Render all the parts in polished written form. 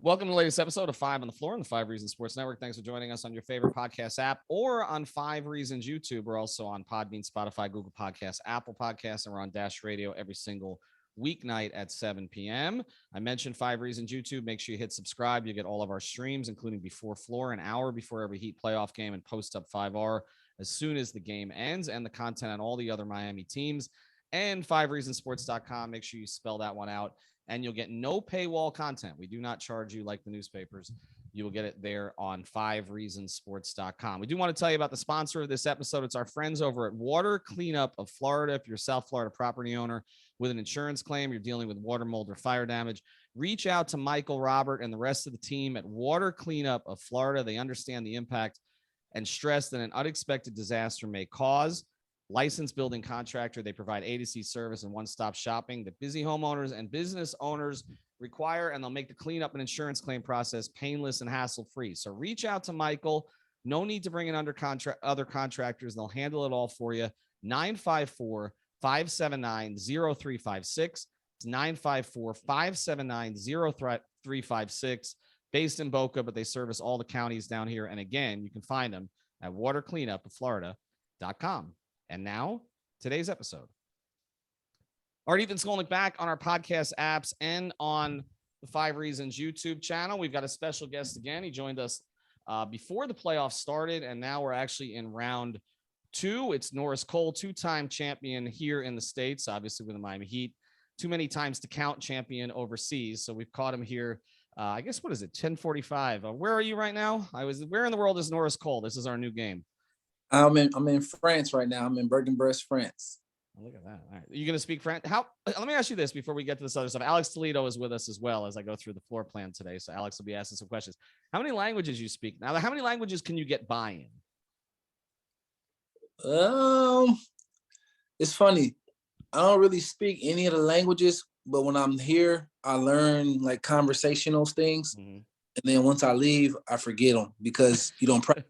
Welcome to the latest episode of Five on the Floor on the Five Reasons Sports Network. Thanks for joining us on your favorite podcast app or on Five Reasons YouTube. We're also on Podbean, Spotify, Google Podcasts, Apple Podcasts, and we're on Dash Radio every single weeknight at 7 p.m. I mentioned Five Reasons YouTube. Make sure you hit subscribe. You get all of our streams, including Before Floor, an hour before every Heat playoff game, and Post Up 5R as soon as the game ends, and the content on all the other Miami teams. And fivereasonsports.com. Make sure you spell that one out. And you'll get no paywall content. We do not charge you like the newspapers. You will get it there on fivereasonsports.com. We do want to tell you about the sponsor of this episode. It's our friends over at Water Cleanup of Florida. If you're a South Florida property owner with an insurance claim, you're dealing with water, mold, or fire damage, reach out to Michael, Robert, and the rest of the team at Water Cleanup of Florida. They understand the impact and stress that an unexpected disaster may cause. Licensed building contractor. They provide A to C service and one-stop shopping that busy homeowners and business owners require, and they'll make the cleanup and insurance claim process painless and hassle-free. So reach out to Michael. No need to bring in other contractors. They'll handle it all for you. 954-579-0356. It's 954-579-0356. Based in Boca, but they service all the counties down here. And again, you can find them at watercleanupofflorida.com. And now, today's episode. All right, Ethan Skolnick back on our podcast apps and on the Five Reasons YouTube channel. We've got a special guest again. He joined us before the playoffs started, and now we're actually in round two. It's Norris Cole, two-time champion here in the States, obviously with the Miami Heat. Too many times to count, champion overseas. So we've caught him here. I guess, what is it, 10:45? Where are you right now? Where in the world is Norris Cole? This is our new game. I'm in France right now. I'm in Bergen-Brest, France. Oh, look at that. All right. Are you going to speak French? Let me ask you this before we get to this other stuff. Alex Toledo is with us as well as I go through the floor plan today. So Alex will be asking some questions. How many languages you speak? Now, how many languages can you get by in? It's funny. I don't really speak any of the languages, but when I'm here, I learn like conversational things. Mm-hmm. And then once I leave, I forget them because you don't practice.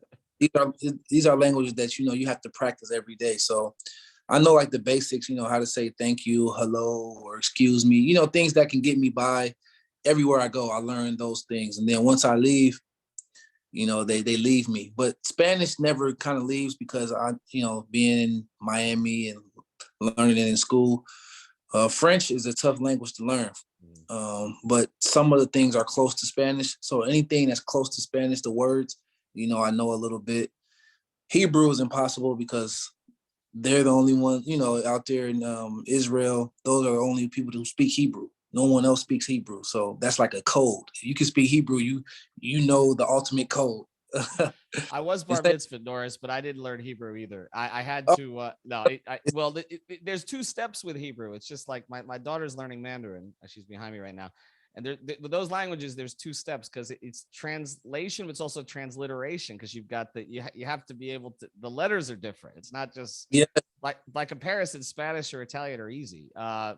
These are languages that, you have to practice every day. So I know like the basics, how to say thank you, hello, or excuse me, things that can get me by. Everywhere I go, I learn those things. And then once I leave, they leave me. But Spanish never kind of leaves because being in Miami and learning it in school, French is a tough language to learn. But some of the things are close to Spanish. So anything that's close to Spanish, the words, I know a little bit. Hebrew is impossible because they're the only one, out there in Israel. Those are the only people who speak Hebrew. No one else speaks Hebrew. So that's like a code. If you can speak Hebrew, you know the ultimate code. I was bar mitzvah, Norris, but I didn't learn Hebrew either. I had to, there's two steps with Hebrew. It's just like my daughter's learning Mandarin. She's behind me right now. And with those languages, there's two steps because it's translation, but it's also transliteration because you've got you have to be able to, the letters are different. It's not just like by comparison, Spanish or Italian are easy, but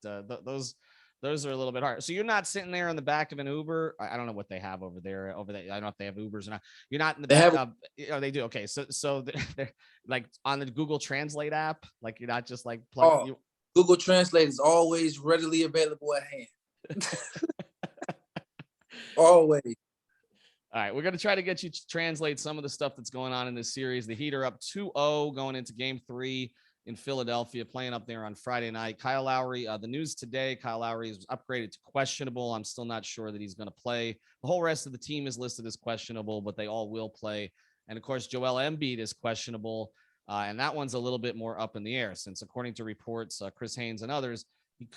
those are a little bit hard. So you're not sitting there in the back of an Uber. I don't know what they have over there. I don't know if they have Ubers or not. You're not in the back of, they do. Okay. So they're like on the Google Translate app, like you're not just like Google Translate is always readily available at hand. Always. All right, we're going to try to get you to translate some of the stuff that's going on in this series. The Heat are up 2-0 going into game 3 in Philadelphia, playing up there on Friday night. Kyle Lowry, the news today, Kyle Lowry is upgraded to questionable. I'm still not sure that he's going to play. The whole rest of the team is listed as questionable, but they all will play. And of course, Joel Embiid is questionable. And that one's a little bit more up in the air since, according to reports, Chris Haynes and others,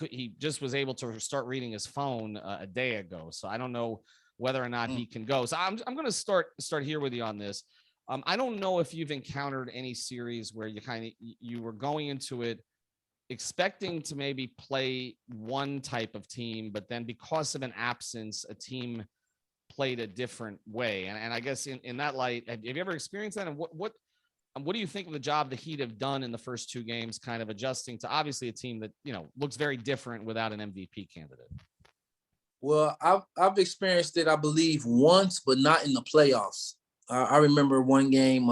he just was able to start reading his phone a day ago. So I don't know whether or not he can go. So I'm going to start here with you on this. I don't know if you've encountered any series where you were going into it expecting to maybe play one type of team, but then because of an absence, a team played a different way. And I guess in that light, have you ever experienced that? And what do you think of the job the Heat have done in the first two games, kind of adjusting to obviously a team that, looks very different without an MVP candidate? Well, I've experienced it, I believe, once, but not in the playoffs. I remember one game,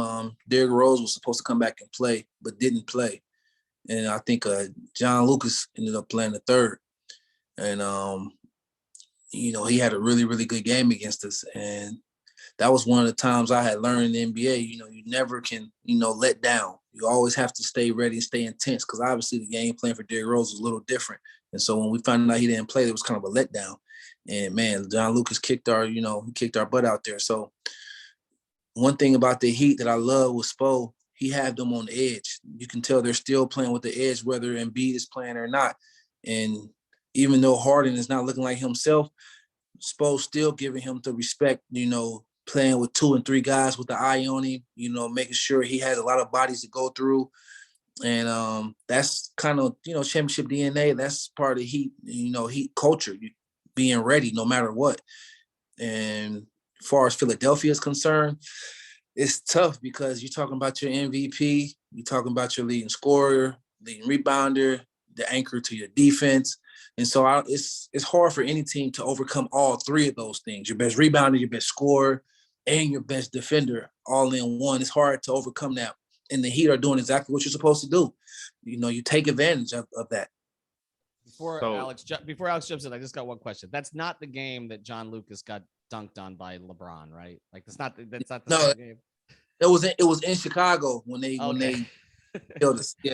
Derrick Rose was supposed to come back and play, but didn't play. And I think John Lucas ended up playing the third. And he had a really, really good game against us. And that was one of the times I had learned in the NBA, you never can, let down. You always have to stay ready and stay intense, because obviously the game plan for Derrick Rose was a little different. And so when we found out he didn't play, it was kind of a letdown. And man, John Lucas kicked our butt out there. So one thing about the Heat that I love with Spo, he had them on the edge. You can tell they're still playing with the edge, whether Embiid is playing or not. And even though Harden is not looking like himself, Spo still giving him the respect, playing with 2 and 3 guys with the eye on him, making sure he has a lot of bodies to go through. And that's kind of, championship DNA. That's part of the Heat, Heat culture, being ready no matter what. And as far as Philadelphia is concerned, it's tough because you're talking about your MVP, you're talking about your leading scorer, leading rebounder, the anchor to your defense. And so it's hard for any team to overcome all three of those things: your best rebounder, your best scorer, and your best defender all in one. It's hard to overcome that. And the Heat are doing exactly what you're supposed to do. You take advantage of that. Before Alex jumps in, I just got one question. That's not the game that John Lucas got dunked on by LeBron, right? Like that's not the same game. It was in Chicago when they killed us. Yeah.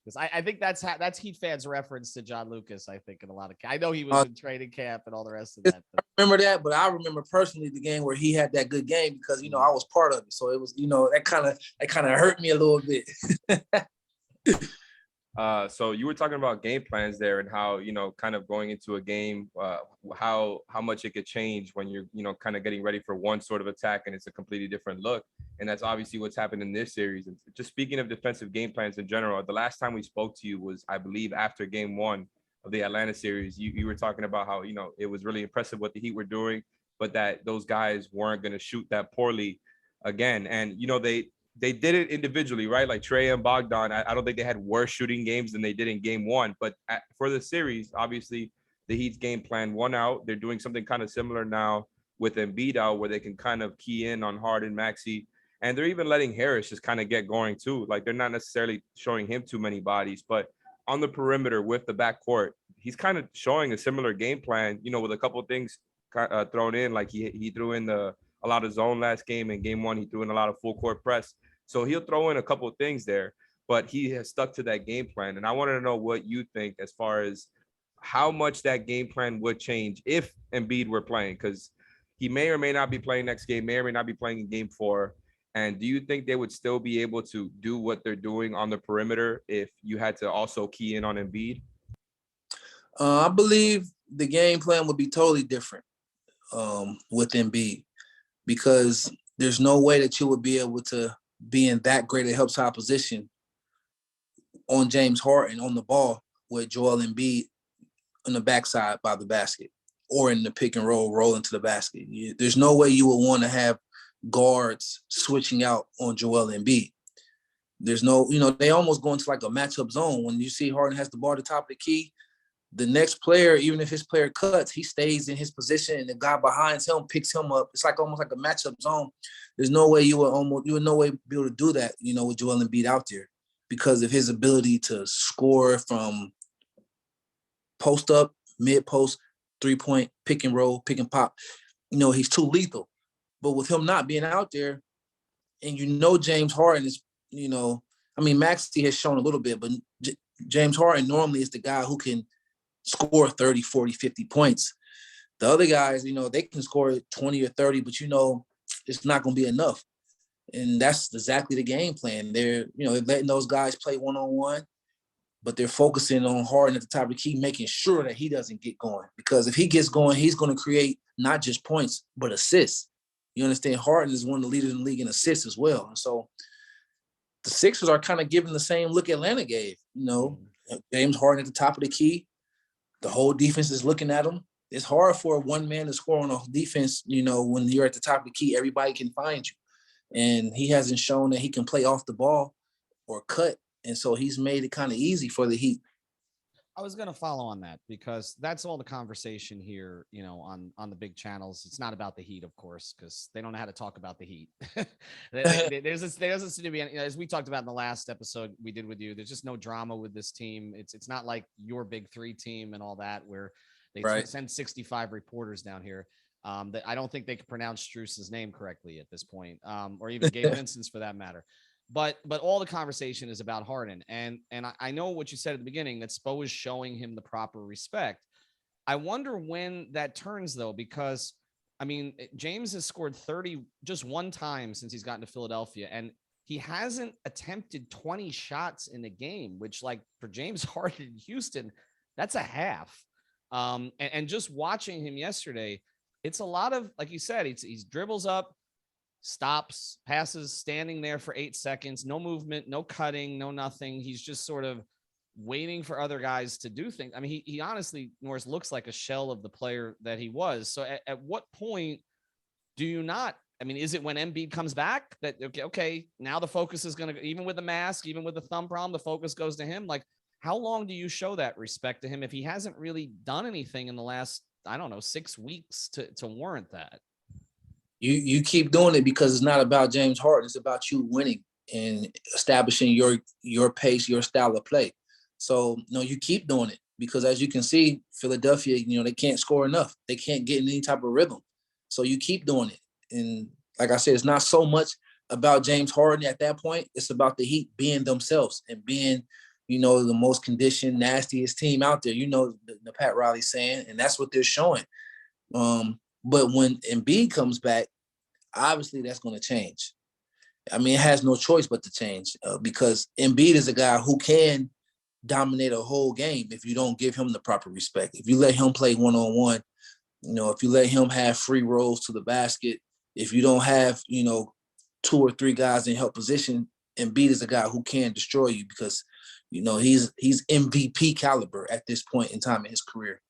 Because I think that's Heat fans' reference to John Lucas. I think in a lot of, I know he was in training camp and all the rest of that. I remember that, but I remember personally the game where he had that good game because I was part of it. So it was that kind of hurt me a little bit. So you were talking about game plans there and how, kind of going into a game, how much it could change when you're, kind of getting ready for one sort of attack and it's a completely different look. And that's obviously what's happened in this series. And just speaking of defensive game plans in general, the last time we spoke to you was, I believe, after game 1 of the Atlanta series. You were talking about how, it was really impressive what the Heat were doing, but that those guys weren't going to shoot that poorly again. And, they did it individually, right? Like Trey and Bogdan, I don't think they had worse shooting games than they did in game 1. But for the series, obviously, the Heat's game plan won out. They're doing something kind of similar now with Embiid out, where they can kind of key in on Harden, Maxey, and they're even letting Harris just kind of get going too. Like they're not necessarily showing him too many bodies, but on the perimeter with the backcourt, he's kind of showing a similar game plan, with a couple of things thrown in. Like he threw in a lot of zone last game. In game 1, he threw in a lot of full court press. So he'll throw in a couple of things there, but he has stuck to that game plan. And I wanted to know what you think as far as how much that game plan would change if Embiid were playing, because he may or may not be playing next game, may or may not be playing in game 4. And do you think they would still be able to do what they're doing on the perimeter if you had to also key in on Embiid? I believe the game plan would be totally different with Embiid, because there's no way that you would be able to be in that great a help side position on James Harden on the ball with Joel Embiid on the backside by the basket or in the pick and roll into the basket. There's no way you would want to have guards switching out on Joel Embiid. There's no, they almost go into like a matchup zone. When you see Harden has the ball at the top of the key, the next player, even if his player cuts, he stays in his position and the guy behind him picks him up. It's like almost like a matchup zone. There's no way you would no way be able to do that, with Joel Embiid out there, because of his ability to score from post up, mid post, 3-point, pick and roll, pick and pop. He's too lethal. But with him not being out there, and James Harden is, Maxey has shown a little bit, but James Harden normally is the guy who can score 30, 40, 50 points. The other guys, they can score 20 or 30, but it's not going to be enough. And that's exactly the game plan. They're letting those guys play one-on-one, but they're focusing on Harden at the top of the key, making sure that he doesn't get going. Because if he gets going, he's going to create not just points, but assists. You understand? Harden is one of the leaders in the league in assists as well. And so the Sixers are kind of giving the same look Atlanta gave. James Harden at the top of the key. The whole defense is looking at him. It's hard for one man to score on a defense, when you're at the top of the key, everybody can find you. And he hasn't shown that he can play off the ball or cut. And so he's made it kind of easy for the Heat. I was going to follow on that because that's all the conversation here, on the big channels. It's not about the Heat, of course, because they don't know how to talk about the Heat. there doesn't seem to be any, as we talked about in the last episode we did with you, there's just no drama with this team. It's not like your big 3 team and all that, where They send 65 reporters down here. That I don't think they can pronounce Strus's name correctly at this point, or even Gabe Vincent's for that matter. But all the conversation is about Harden. And I know what you said at the beginning, that Spo is showing him the proper respect. I wonder when that turns, though, because, I mean, James has scored 30 just one time since he's gotten to Philadelphia, and he hasn't attempted 20 shots in a game, which, like, for James Harden in Houston, that's a half. And just watching him yesterday, it's a lot of, like you said, he dribbles up, stops, passes, standing there for 8 seconds, no movement, no cutting, no nothing. He's just sort of waiting for other guys to do things. I mean, he honestly, Norris, looks like a shell of the player that he was. So at what point do you not, I mean, is it when Embiid comes back that, okay, now the focus is going to, even with the mask, even with the thumb problem, the focus goes to him? Like, how long do you show that respect to him if he hasn't really done anything in the last, I don't know, 6 weeks to warrant that? You keep doing it because it's not about James Harden. It's about you winning and establishing your pace, your style of play. So, you keep doing it because, as you can see, Philadelphia, they can't score enough. They can't get in any type of rhythm. So you keep doing it. And like I said, it's not so much about James Harden at that point. It's about the Heat being themselves and being, the most conditioned, nastiest team out there. The Pat Riley saying, and that's what they're showing. But when Embiid comes back, obviously that's going to change. I mean, it has no choice but to change because Embiid is a guy who can dominate a whole game if you don't give him the proper respect. If you let him play one-on-one, if you let him have free rolls to the basket, if you don't have, 2 or 3 guys in help position, Embiid is a guy who can destroy you because, he's MVP caliber at this point in time in his career.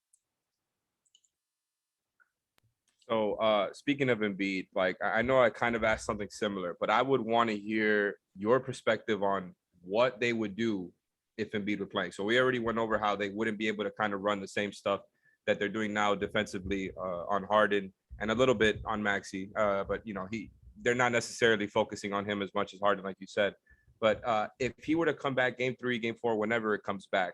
So speaking of Embiid, like, I know I kind of asked something similar, but I would want to hear your perspective on what they would do if Embiid were playing. So we already went over how they wouldn't be able to kind of run the same stuff that they're doing now defensively on Harden and a little bit on Maxey. But, they're not necessarily focusing on him as much as Harden, like you said. But if he were to come back game 3, game 4, whenever it comes back,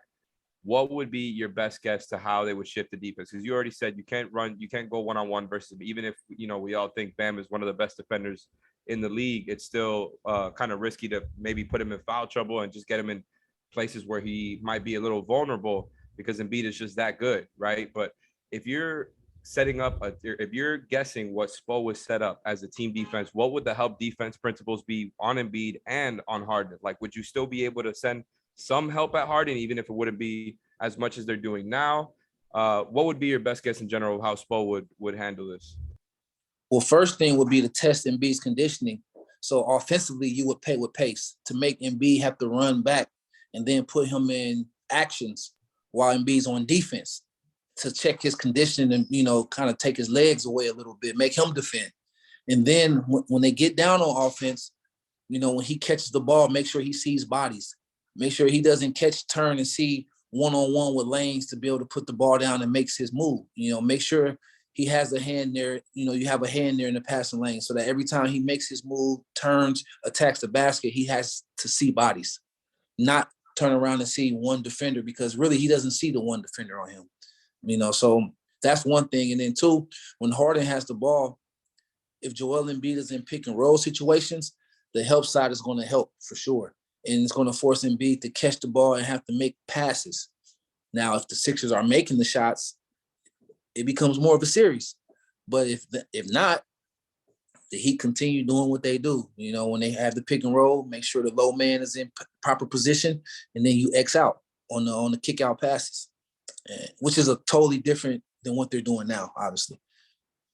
what would be your best guess to how they would shift the defense? Because you already said you can't go one-on-one versus him. Even if, we all think Bam is one of the best defenders in the league, it's still kind of risky to maybe put him in foul trouble and just get him in places where he might be a little vulnerable because Embiid is just that good, right? But if you're setting up, if you're guessing what Spo was set up as a team defense, what would the help defense principles be on Embiid and on Harden? Like, would you still be able to send some help at Harden, even if it wouldn't be as much as they're doing now? What would be your best guess in general of how Spo would handle this? Well, first thing would be to test Embiid's conditioning. So offensively, you would pay with pace to make Embiid have to run back and then put him in actions while Embiid's on defense to check his condition and, kind of take his legs away a little bit, make him defend. And then when they get down on offense, when he catches the ball, make sure he sees bodies. Make sure he doesn't turn and see one-on-one with lanes to be able to put the ball down and makes his move. Make sure he has a hand there. You have a hand there in the passing lane so that every time he makes his move, turns, attacks the basket, he has to see bodies, not turn around and see one defender because really he doesn't see the one defender on him. So that's one thing. And then 2, when Harden has the ball, if Joel Embiid is in pick and roll situations, the help side is going to help for sure. And it's going to force Embiid to catch the ball and have to make passes. Now, if the Sixers are making the shots, it becomes more of a series. But if not, the Heat continue doing what they do. When they have the pick and roll, make sure the low man is in proper position, and then you X out on the kick out passes, which is a totally different than what they're doing now, obviously.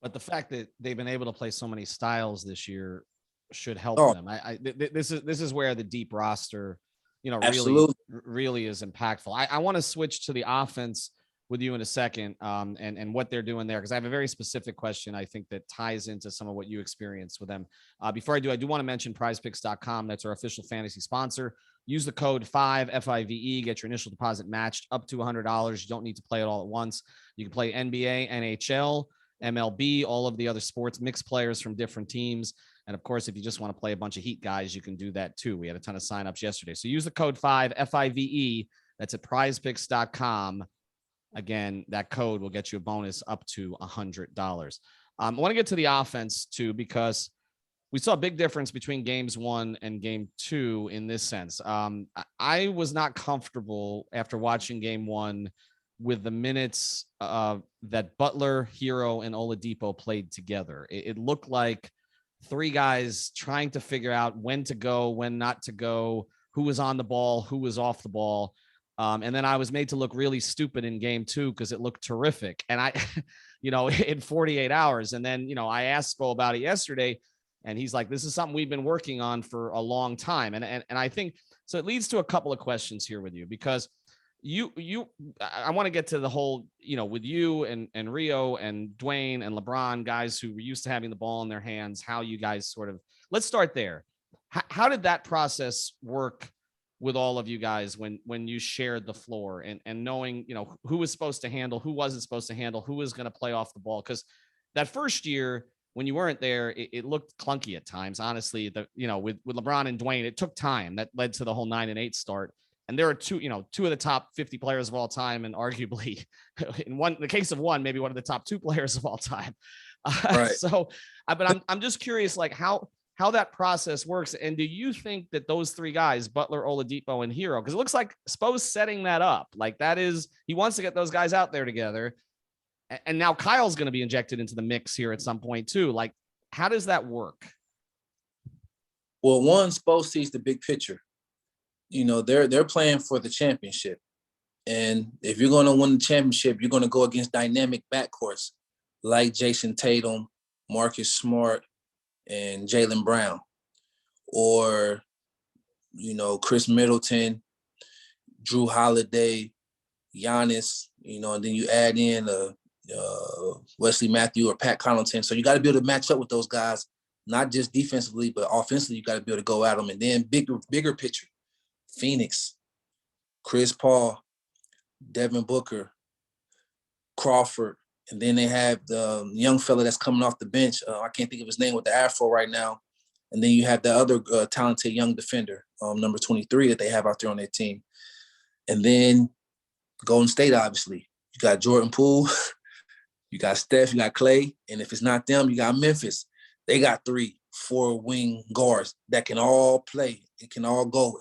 But the fact that they've been able to play so many styles this year should help them. This is where the deep roster, really is impactful. I want to switch to the offense with you in a second, and what they're doing there, because I have a very specific question I think that ties into some of what you experienced with them. Before I do want to mention prizepicks.com. That's our official fantasy sponsor. Use the code 5FIVE, get your initial deposit matched up to $100. You don't need to play it all at once. You can play NBA, NHL, MLB, all of the other sports, mixed players from different teams. And of course, if you just want to play a bunch of Heat guys, you can do that too. We had a ton of signups yesterday. So use the code 5FIVE. That's at prizepicks.com. again, that code will get you a bonus up to $100. I want to get to the offense too, because we saw a big difference between games 1 and game 2 in this sense. I was not comfortable after watching game 1 with the minutes that Butler, Hero, and Oladipo played together. It looked like three guys trying to figure out when to go, when not to go, who was on the ball, who was off the ball. And then I was made to look really stupid in game 2 because it looked terrific. And I, in 48 hours. And then, I asked Sko about it yesterday, and he's like, this is something we've been working on for a long time. And I think, so it leads to a couple of questions here with you, because I want to get to the whole, with you and Rio and Dwayne and LeBron, guys who were used to having the ball in their hands, how you guys let's start there. How did that process work with all of you guys when you shared the floor and knowing, who was supposed to handle, who wasn't supposed to handle, who was going to play off the ball? Because that first year when you weren't there, it looked clunky at times, honestly. With LeBron and Dwayne, it took time. That led to the whole 9-8 start. And there are two of the top 50 players of all time, and arguably in the case of one, maybe one of the top 2 players of all time. Right. But I'm just curious, like how that process works. And do you think that those 3 guys, Butler, Oladipo, and Hero, because it looks like Spo's setting that up, like he wants to get those guys out there together. And now Kyle's going to be injected into the mix here at some point too. Like, how does that work? Well, one, Spo sees the big picture. They're playing for the championship. And if you're going to win the championship, you're going to go against dynamic backcourts like Jason Tatum, Marcus Smart, and Jaylen Brown. Or, Chris Middleton, Drew Holiday, Giannis, and then you add in Wesley Matthews or Pat Connaughton. So you got to be able to match up with those guys, not just defensively, but offensively. You got to be able to go at them. And then bigger picture. Phoenix, Chris Paul, Devin Booker, Crawford, and then they have the young fella that's coming off the bench. I can't think of his name with the afro right now. And then you have the other talented young defender, number 23, that they have out there on their team. And then Golden State, obviously. You got Jordan Poole, you got Steph, you got Clay, and if it's not them, you got Memphis. They got 3-4 wing guards that can all play. It can all go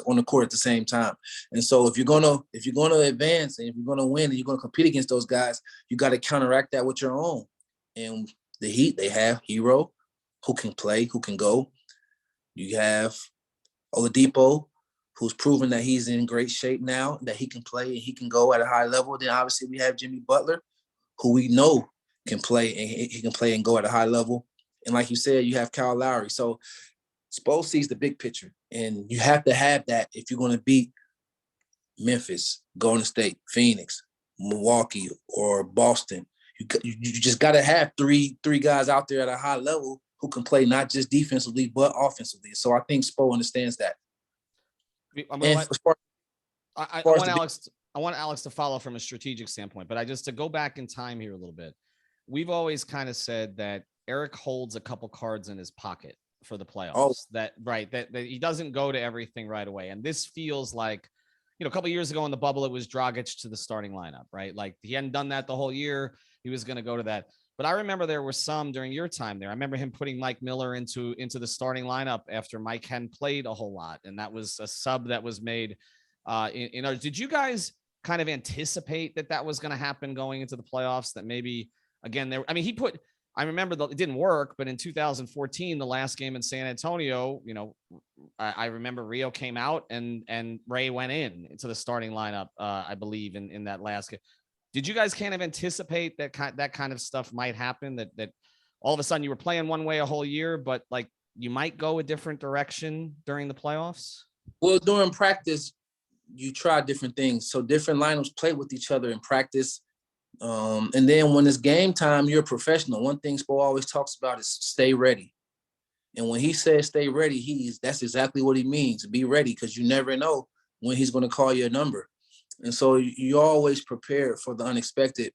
on the court at the same time. And so if you're gonna advance and if you're gonna win and you're gonna compete against those guys, you got to counteract that with your own. And the Heat, they have Hero, who can play, who can go. You have Oladipo, who's proven that he's in great shape now, that he can play and he can go at a high level. Then obviously we have Jimmy Butler, who we know can play and he can play and go at a high level. And like you said, you have Kyle Lowry. So Spo sees the big picture, and you have to have that if you're going to beat Memphis, Golden State, Phoenix, Milwaukee, or Boston. You just got to have three guys out there at a high level who can play not just defensively but offensively. So I think Spo understands that. I want Alex to follow from a strategic standpoint, but to go back in time here a little bit. We've always kind of said that Eric holds a couple cards in his pocket for the playoffs. That he doesn't go to everything right away. And this feels like, a couple of years ago in the bubble, it was Dragic to the starting lineup, right? Like he hadn't done that the whole year. He was going to go to that. But I remember there were some during your time there. I remember him putting Mike Miller into the starting lineup after Mike hadn't played a whole lot. And that was a sub that was made. Did you guys kind of anticipate that was going to happen going into the playoffs? That maybe, again, I remember it didn't work, but in 2014, the last game in San Antonio, I remember Rio came out and Ray went into the starting lineup, I believe, in that last game. Did you guys kind of anticipate that kind of stuff might happen, that all of a sudden you were playing one way a whole year, but like you might go a different direction during the playoffs? Well, during practice, you try different things. So different lineups play with each other in practice. And then when it's game time, you're a professional. One thing Spo always talks about is stay ready. And when he says stay ready, that's exactly what he means. Be ready, because you never know when he's going to call you a number. And so you always prepare for the unexpected.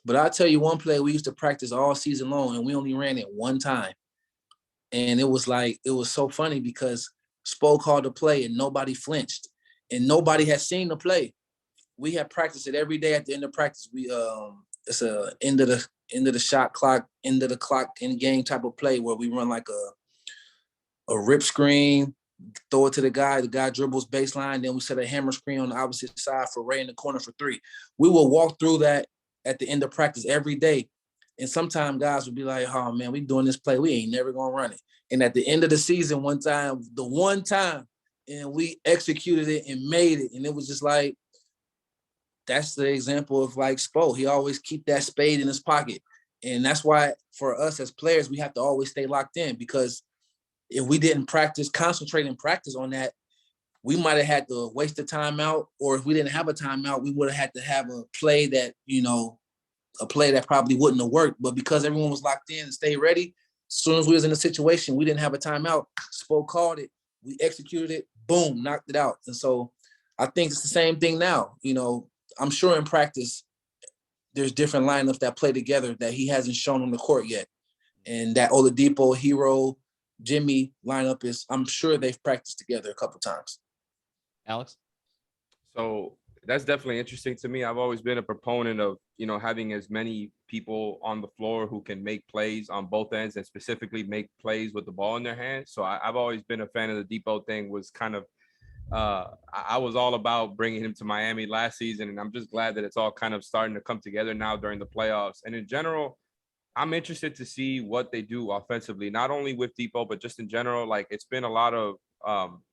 But I'll tell you one play we used to practice all season long, and we only ran it one time. And it was so funny because Spo called the play and nobody flinched. And nobody had seen the play. we have practiced it every day. At the end of practice, we it's a end of the shot clock, end of the clock in game type of play where we run like a rip screen, throw it to the guy dribbles baseline, then we set a hammer screen on the opposite side for Ray in the corner for 3. We will walk through that at the end of practice every day. And sometimes guys would be like, oh man, we doing this play, we ain't never gonna run it. And at the end of the season, one time, and we executed it and made it. And it was just like, that's the example of like Spo. He always keep that spade in his pocket. And that's why for us as players, we have to always stay locked in, because if we didn't concentrate and practice on that, we might have had to waste a timeout, or if we didn't have a timeout, we would have had to have a play that, a play that probably wouldn't have worked. But because everyone was locked in and stayed ready, as soon as we was in a situation, we didn't have a timeout, Spo called it, we executed it, boom, knocked it out. And so I think it's the same thing now. I'm sure in practice, there's different lineups that play together that he hasn't shown on the court yet. And that Oladipo, Hero, Jimmy lineup I'm sure they've practiced together a couple times. Alex? So that's definitely interesting to me. I've always been a proponent of, having as many people on the floor who can make plays on both ends and specifically make plays with the ball in their hands. So I've always been a fan of the Depot thing. Was kind of, I was all about bringing him to Miami last season, and I'm just glad that it's all kind of starting to come together now during the playoffs. And in general, I'm interested to see what they do offensively, not only with Depot, but just in general. Like, it's been a lot of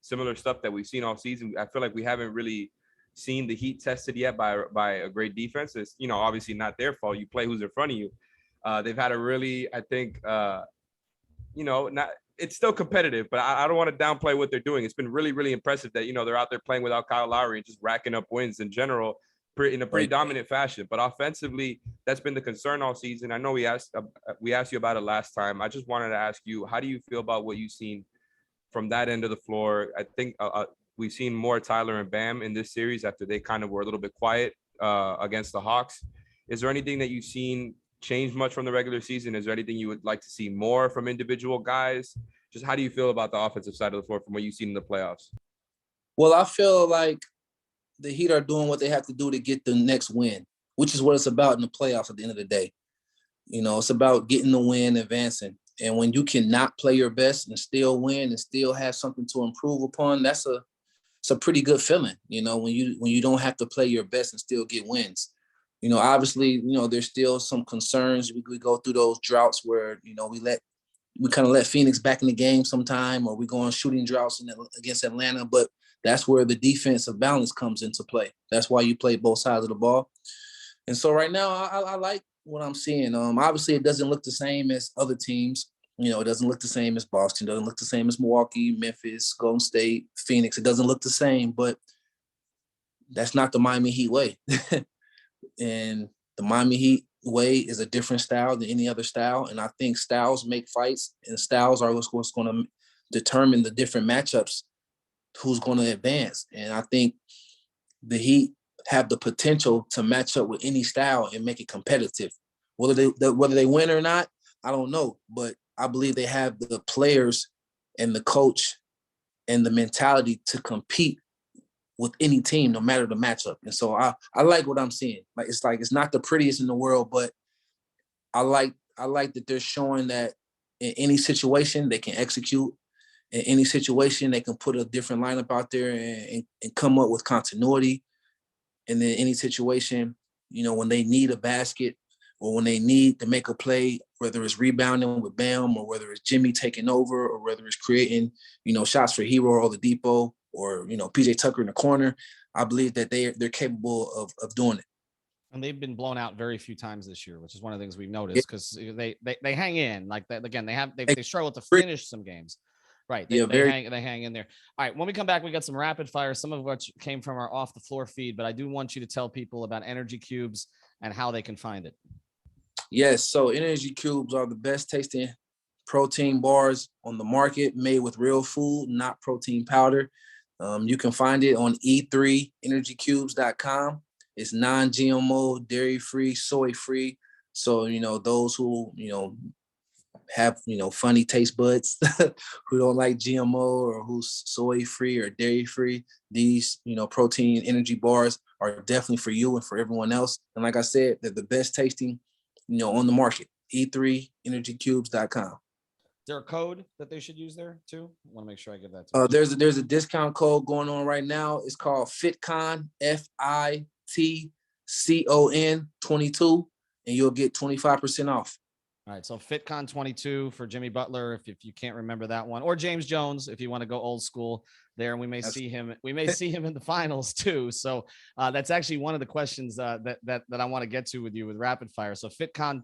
similar stuff that we've seen all season. I feel like we haven't really seen the Heat tested yet by a great defense. It's, obviously not their fault. You play who's in front of you. They've had a really, I think, not, it's still competitive, but I don't want to downplay what they're doing. It's been really, really impressive that, they're out there playing without Kyle Lowry and just racking up wins in general in a pretty dominant fashion. But offensively, that's been the concern all season. I know we asked you about it last time. I just wanted to ask you, how do you feel about what you've seen from that end of the floor? I think we've seen more Tyler and Bam in this series after they kind of were a little bit quiet against the Hawks. Is there anything that you've seen change much from the regular season? Is there anything you would like to see more from individual guys? Just how do you feel about the offensive side of the floor from what you've seen in the playoffs? Well, I feel like the Heat are doing what they have to do to get the next win, which is what it's about in the playoffs at the end of the day. It's about getting the win, advancing. And when you cannot play your best and still win and still have something to improve upon, it's a pretty good feeling, when you don't have to play your best and still get wins. Obviously, there's still some concerns. We go through those droughts where, we kind of let Phoenix back in the game sometime, or we go on shooting droughts against Atlanta. But that's where the defensive balance comes into play. That's why you play both sides of the ball. And so right now, I like what I'm seeing. Obviously, it doesn't look the same as other teams. It doesn't look the same as Boston. It doesn't look the same as Milwaukee, Memphis, Golden State, Phoenix. It doesn't look the same, but that's not the Miami Heat way. And the Miami Heat way is a different style than any other style. And I think styles make fights, and styles are what's going to determine the different matchups, who's going to advance. And I think the Heat have the potential to match up with any style and make it competitive. Whether they win or not, I don't know. But I believe they have the players and the coach and the mentality to compete with any team, no matter the matchup. And so I like what I'm seeing. It's not the prettiest in the world, but I like that they're showing that in any situation they can execute. In any situation they can put a different lineup out there and come up with continuity. And then any situation, when they need a basket or when they need to make a play, whether it's rebounding with Bam or whether it's Jimmy taking over or whether it's creating, shots for Hero or Oladipo or, PJ Tucker in the corner, I believe that they're capable of doing it. And they've been blown out very few times this year, which is one of the things we've noticed, because they hang in like that. Again, they struggle to finish some games. Right. They hang in there. All right. When we come back, we got some rapid fire, some of which came from our off the floor feed, but I do want you to tell people about Energy Cubes and how they can find it. Yes. So Energy Cubes are the best tasting protein bars on the market, made with real food, not protein powder. You can find it on e3energycubes.com. It's non-GMO, dairy-free, soy-free. So, those who, have, funny taste buds who don't like GMO or who's soy free or dairy free. These, protein energy bars are definitely for you and for everyone else. And like I said, they're the best tasting, on the market. E3energycubes.com. Is there a code that they should use there too? I want to make sure I give that to there's a discount code going on right now. It's called FITCON, FITCON 22, and you'll get 25% off. All right, so FitCon 22 for Jimmy Butler, if you can't remember that one, or James Jones, if you want to go old school there, and we may see him in the finals too. So that's actually one of the questions that I want to get to with you with rapid fire. So FitCon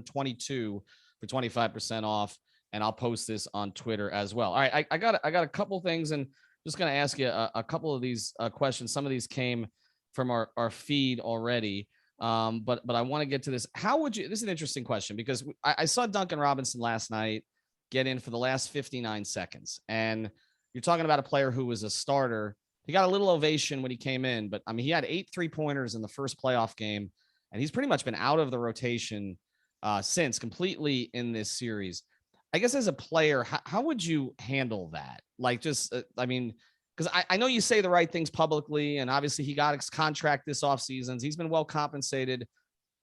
22 for 25% off, and I'll post this on Twitter as well. All right, I got a couple things, and just going to ask you a couple of these questions. Some of these came from our feed already. But I want to get to this. This is an interesting question, because I saw Duncan Robinson last night get in for the last 59 seconds. And you're talking about a player who was a starter. He got a little ovation when he came in, but I mean, he had 8 3-pointers in the first playoff game, and he's pretty much been out of the rotation since, completely in this series. I guess as a player, how would you handle that? Like, just, because I know you say the right things publicly, and obviously he got his contract this offseason. He's been well compensated,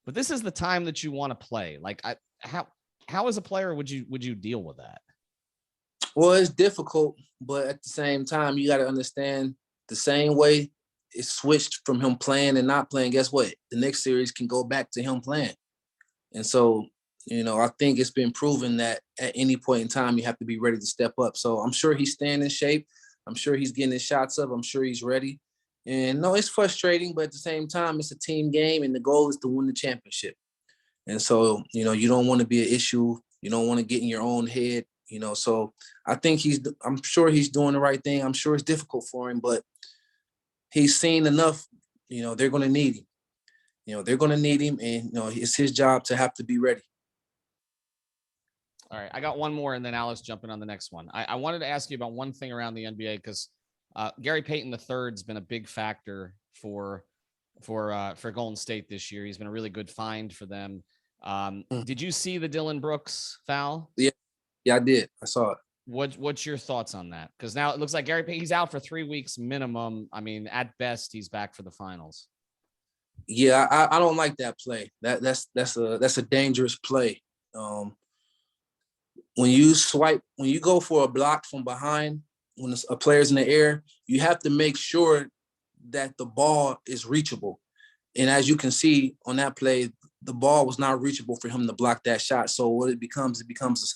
but this is the time that you want to play. Like, how as a player would you deal with that? Well, it's difficult, but at the same time, you got to understand the same way it switched from him playing and not playing. Guess what? The next series can go back to him playing. And so, I think it's been proven that at any point in time, you have to be ready to step up. So I'm sure he's staying in shape. I'm sure he's getting his shots up. I'm sure he's ready. And no, it's frustrating, but at the same time, it's a team game, and the goal is to win the championship. And so, you don't want to be an issue. You don't want to get in your own head, So I think I'm sure he's doing the right thing. I'm sure it's difficult for him, but he's seen enough. They're going to need him. They're going to need him, and, it's his job to have to be ready. All right, I got one more, and then Alex jumping on the next one. I wanted to ask you about one thing around the NBA, because Gary Payton III has been a big factor for Golden State this year. He's been a really good find for them. Did you see the Dillon Brooks foul? Yeah, I did. I saw it. What's your thoughts on that? Because now it looks like Gary Payton, he's out for 3 weeks minimum. I mean, at best, he's back for the finals. Yeah, I don't like that play. That's a dangerous play. When you go for a block from behind, when a player's in the air, you have to make sure that the ball is reachable. And as you can see on that play, the ball was not reachable for him to block that shot. So what it becomes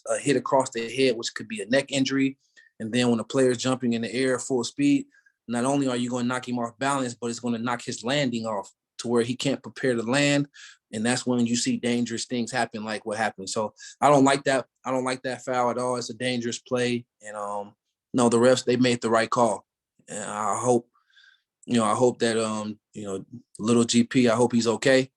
a hit across the head, which could be a neck injury. And then when a player's jumping in the air full speed, not only are you going to knock him off balance, but it's going to knock his landing off to where he can't prepare to land. And that's when you see dangerous things happen, like what happened. So I don't like that. I don't like that foul at all. It's a dangerous play. And no, the refs, they made the right call. And I hope that little GP, I hope he's okay.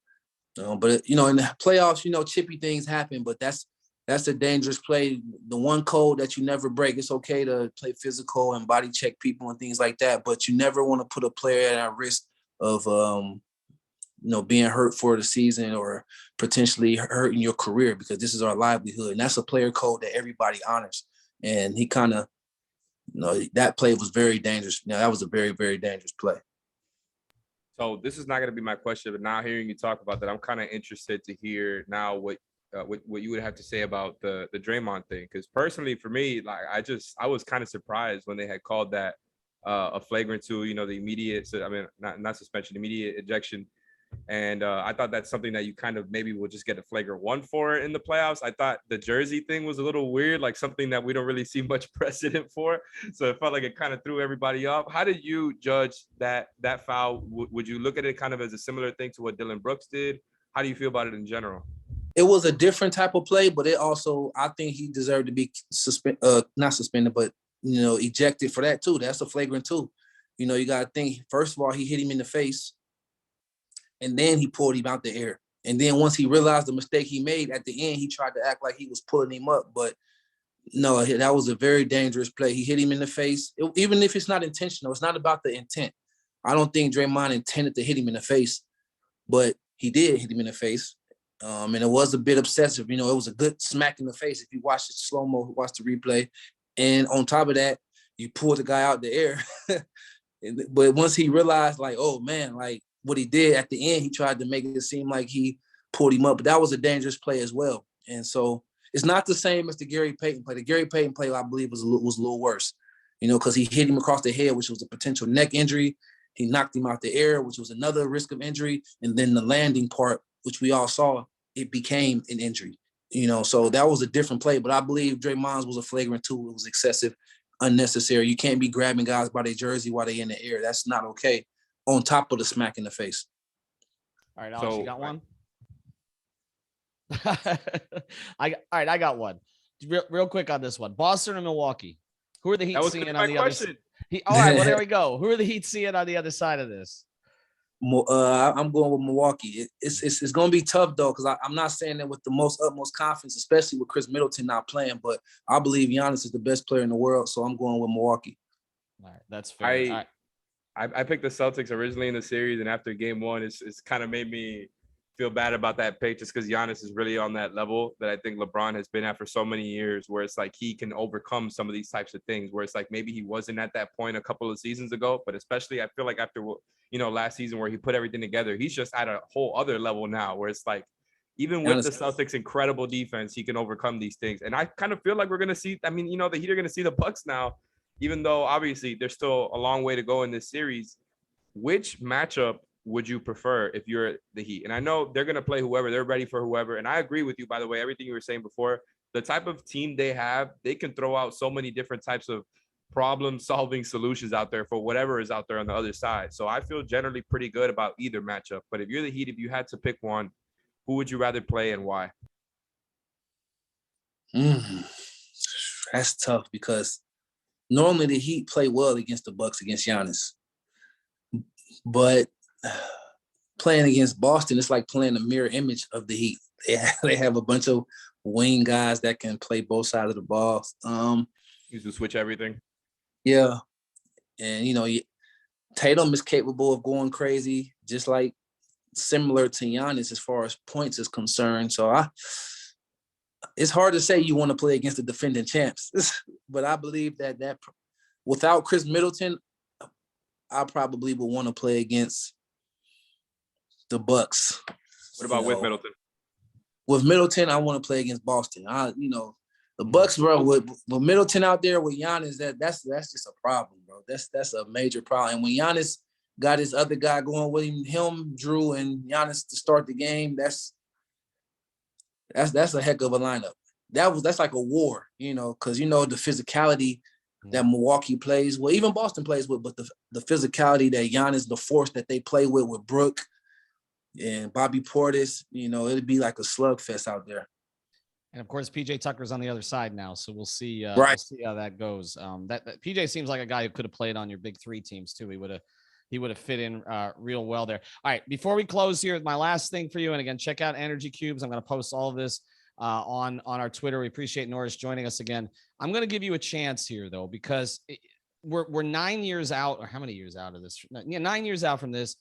But in the playoffs, chippy things happen, but that's a dangerous play. The one code that you never break. It's okay to play physical and body check people and things like that, but you never want to put a player at risk of being hurt for the season or potentially hurting your career, because this is our livelihood. And that's a player code that everybody honors. And he kind of, that play was very dangerous. That was a very, very dangerous play. So this is not going to be my question, but now hearing you talk about that, I'm kind of interested to hear now what you would have to say about the Draymond thing. Because personally, for me, like I was kind of surprised when they had called that a flagrant 2, the immediate, not suspension, immediate ejection. And I thought that's something that you kind of maybe will just get a flagrant 1 for in the playoffs. I thought the jersey thing was a little weird, like something that we don't really see much precedent for. So it felt like it kind of threw everybody off. How did you judge that foul? Would you look at it kind of as a similar thing to what Dillon Brooks did? How do you feel about it in general? It was a different type of play, but it also, I think he deserved to be not suspended, but, ejected for that too. That's a flagrant 2. You got to think, first of all, he hit him in the face. And then he pulled him out the air. And then once he realized the mistake he made at the end, he tried to act like he was pulling him up. But no, that was a very dangerous play. He hit him in the face. Even if it's not intentional, it's not about the intent. I don't think Draymond intended to hit him in the face, but he did hit him in the face. And it was a bit obsessive. It was a good smack in the face if you watch the slow-mo, watch the replay. And on top of that, you pull the guy out the air. But once he realized, like, oh, man, like what he did at the end, he tried to make it seem like he pulled him up. But that was a dangerous play as well. And so it's not the same as the Gary Payton play. The Gary Payton play, I believe, was a little worse, because he hit him across the head, which was a potential neck injury. He knocked him out the air, which was another risk of injury. And then the landing part, which we all saw, it became an injury. So that was a different play. But I believe Draymond's was a flagrant too. It was excessive, unnecessary. You can't be grabbing guys by their jersey while they're in the air. That's not okay. On top of the smack in the face. All right, Alex, you got one? I got one. Real quick on this one. Boston or Milwaukee? Who are the Heat seeing on the other side? All right, well, there we go. Who are the Heat seeing on the other side of this? I'm going with Milwaukee. It's going to be tough, though, because I'm not saying that with the utmost confidence, especially with Chris Middleton not playing, but I believe Giannis is the best player in the world, so I'm going with Milwaukee. All right, that's fair. I picked the Celtics originally in the series, and after game one, it's kind of made me feel bad about that pick just because Giannis is really on that level that I think LeBron has been at for so many years, where it's like he can overcome some of these types of things, where it's like maybe he wasn't at that point a couple of seasons ago, but especially I feel like after, last season where he put everything together, he's just at a whole other level now where it's like, even with the Celtics' incredible defense, he can overcome these things. And I kind of feel like we're going to see, the Heat are going to see the Bucks now, even though obviously there's still a long way to go in this series. Which matchup would you prefer if you're the Heat? And I know they're going to play whoever, they're ready for whoever. And I agree with you, by the way, everything you were saying before, the type of team they have, they can throw out so many different types of problem-solving solutions out there for whatever is out there on the other side. So I feel generally pretty good about either matchup. But if you're the Heat, if you had to pick one, who would you rather play and why? That's tough because normally the Heat play well against the Bucks, against Giannis. But playing against Boston, it's like playing a mirror image of the Heat. They have a bunch of wing guys that can play both sides of the ball. You to switch everything. Yeah. And, Tatum is capable of going crazy, just like similar to Giannis as far as points is concerned. So it's hard to say you want to play against the defending champs. But I believe that without Chris Middleton, I probably would want to play against the Bucks. What about with Middleton? With Middleton, I want to play against Boston. The Bucks, bro, with Middleton out there with Giannis, that's just a problem, bro. That's a major problem. And when Giannis got his other guy going with him, Drew and Giannis to start the game, that's a heck of a lineup. That's like a war, because the physicality that Milwaukee plays with, even Boston plays with, but the physicality that Giannis, the force that they play with Brooke and Bobby Portis, it'd be like a slugfest out there. And of course, PJ Tucker's on the other side now, so we'll see. Right. We'll see how that goes. That PJ seems like a guy who could have played on your big three teams too. He would have fit in real well there. All right, before we close here, my last thing for you, and again, check out Energy Cubes. I'm going to post all of this on our Twitter. We appreciate Norris joining us again. I'm going to give you a chance here though, because we're 9 years out, or how many years out of this? Yeah, 9 years out from this.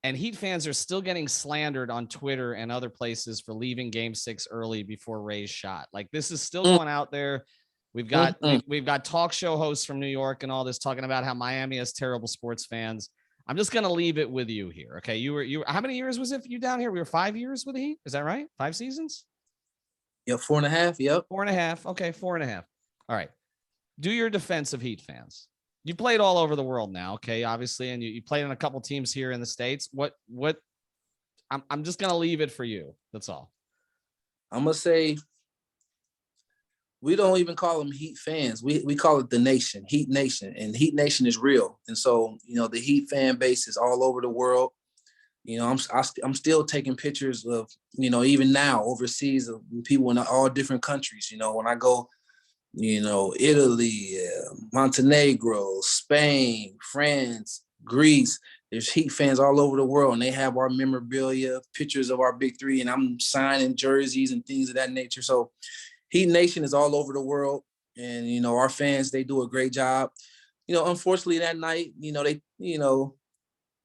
And Heat fans are still getting slandered on Twitter and other places for leaving Game 6 early before Ray's shot. Like, this is still going out there. We've got talk show hosts from New York and all this talking about how Miami has terrible sports fans. I'm just going to leave it with you here. Okay. You were, how many years was it for you down here? We were 5 years with the Heat. Is that right? 5 seasons? Yep. 4.5. Yep. 4.5. Okay. 4.5. All right. Do your defense of Heat fans. You played all over the world now, okay, obviously, and you played on a couple teams here in the States. I'm just going to leave it for you. That's all. I'm going to say we don't even call them Heat fans. We call it the nation, Heat Nation, and Heat Nation is real. And so, the Heat fan base is all over the world. I'm still taking pictures of, even now overseas of people in all different countries. When I go, Italy, Montenegro, Spain, France, Greece. There's Heat fans all over the world, and they have our memorabilia, pictures of our big three, and I'm signing jerseys and things of that nature. So Heat Nation is all over the world, and, our fans, they do a great job. Unfortunately that night,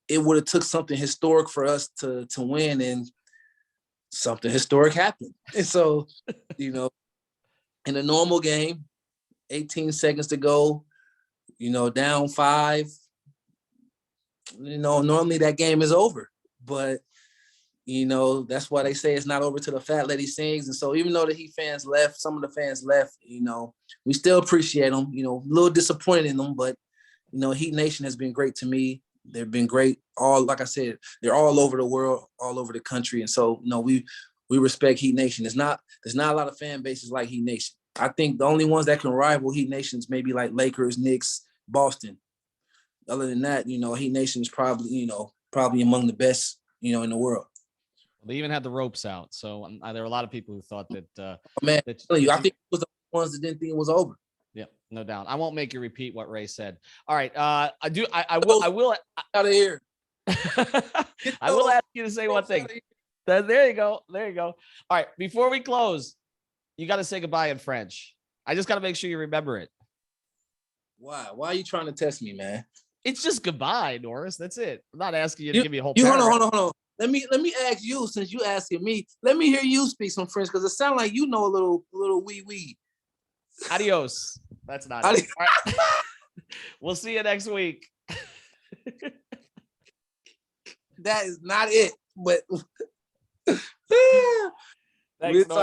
it would have took something historic for us to win, and something historic happened. And so, you know, in a normal game, 18 seconds to go, you know, down 5, you know, normally that game is over. But, you know, that's why they say it's not over till the fat lady sings. And so even though the Heat fans left, some of the fans left, you know, we still appreciate them, you know, a little disappointed in them, but, you know, Heat Nation has been great to me. They've been great. Like I said, they're all over the world, all over the country. And so, you know, we respect Heat Nation. There's not a lot of fan bases like Heat Nation. I think the only ones that can rival Heat Nations maybe like Lakers, Knicks, Boston. Other than that, you know, Heat Nation is probably among the best, you know, in the world. They even had the ropes out. So there were a lot of people who thought that. I think it was the ones that didn't think it was over. Yeah, no doubt. I won't make you repeat what Ray said. All right. I will out of here. I will ask you to say one thing. There you go. All right. Before we close, you got to say goodbye in French. I just got to make sure you remember it. Why? Why are you trying to test me, man? It's just goodbye, Norris. That's it. I'm not asking you to give me a whole. Hold on. Let me ask you, since you asking me. Let me hear you speak some French, because it sounds like you know a little wee. Adios. That's not it. All right. We'll see you next week. That is not it. But thanks,